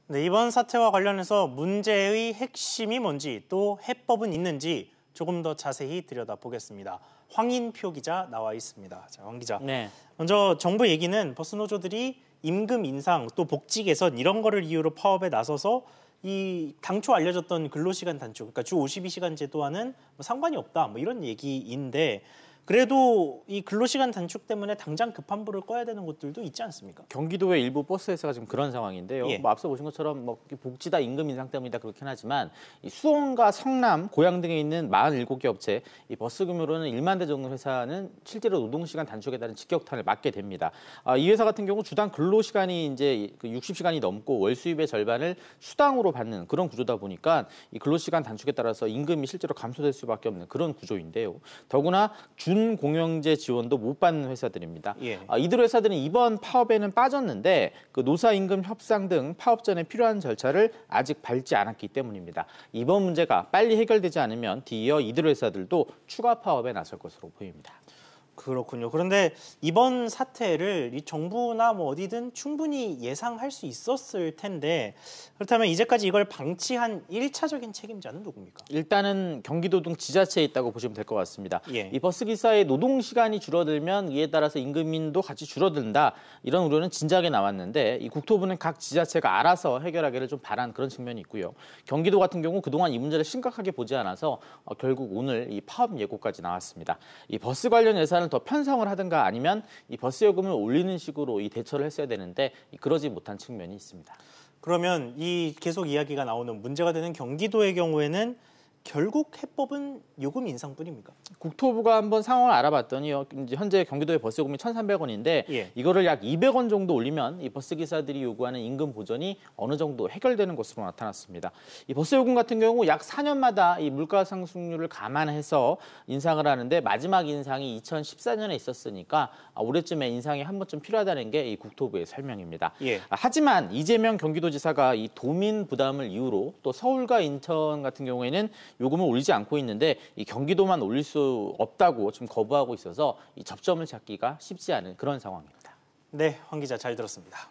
네, 이번 사태와 관련해서 문제의 핵심이 뭔지 또 해법은 있는지 조금 더 자세히 들여다보겠습니다. 황인표 기자 나와 있습니다. 자, 황 기자. 네. 먼저 정부 얘기는 버스 노조들이 임금 인상 또 복지 개선 이런 거를 이유로 파업에 나서서 이 당초 알려졌던 근로시간 단축, 그러니까 주 52시간 제도와는 뭐 상관이 없다, 뭐 이런 얘기인데 그래도 이 근로시간 단축 때문에 당장 급한 불을 꺼야 되는 곳들도 있지 않습니까? 경기도의 일부 버스 회사가 지금 그런 상황인데요. 예. 뭐 앞서 보신 것처럼 뭐 복지다, 임금 인상 때문이다 그렇긴 하지만 이 수원과 성남, 고양 등에 있는 47개 업체, 이 버스 규모로는 1만 대 정도 회사는 실제로 노동시간 단축에 따른 직격탄을 맞게 됩니다. 이 회사 같은 경우 주당 근로시간이 이제 60시간이 넘고 월 수입의 절반을 수당으로 받는 그런 구조다 보니까 이 근로시간 단축에 따라서 임금이 실제로 감소될 수밖에 없는 그런 구조인데요. 더구나 준공영제 지원도 못 받는 회사들입니다. 예. 이들 회사들은 이번 파업에는 빠졌는데 그 노사임금 협상 등 파업 전에 필요한 절차를 아직 밟지 않았기 때문입니다. 이번 문제가 빨리 해결되지 않으면 뒤이어 이들 회사들도 추가 파업에 나설 것으로 보입니다. 그렇군요. 그런데 이번 사태를 이 정부나 뭐 어디든 충분히 예상할 수 있었을 텐데 그렇다면 이제까지 이걸 방치한 1차적인 책임자는 누굽니까? 일단은 경기도 등 지자체에 있다고 보시면 될 것 같습니다. 예. 이 버스 기사의 노동 시간이 줄어들면 이에 따라서 임금도 같이 줄어든다. 이런 우려는 진작에 나왔는데 이 국토부는 각 지자체가 알아서 해결하기를 좀 바란 그런 측면이 있고요. 경기도 같은 경우 그동안 이 문제를 심각하게 보지 않아서 결국 오늘 이 파업 예고까지 나왔습니다. 이 버스 관련 예산을 더 편성을 하든가 아니면 이 버스 요금을 올리는 식으로 이 대처를 했어야 되는데 그러지 못한 측면이 있습니다. 그러면 이 계속 이야기가 나오는 문제가 되는 경기도의 경우에는 결국 해법은 요금 인상뿐입니까? 국토부가 한번 상황을 알아봤더니요. 이제 현재 경기도의 버스 요금이 1,300원인데 예. 이거를 약 200원 정도 올리면 이 버스 기사들이 요구하는 임금 보전이 어느 정도 해결되는 것으로 나타났습니다. 이 버스 요금 같은 경우 약 4년마다 이 물가 상승률을 감안해서 인상을 하는데 마지막 인상이 2014년에 있었으니까 올해쯤에 인상이 한 번쯤 필요하다는 게 이 국토부의 설명입니다. 예. 하지만 이재명 경기도지사가 이 도민 부담을 이유로 또 서울과 인천 같은 경우에는 요금을 올리지 않고 있는데 이 경기도만 올릴 수 없다고 지금 거부하고 있어서 이 접점을 찾기가 쉽지 않은 그런 상황입니다. 네, 황 기자 잘 들었습니다.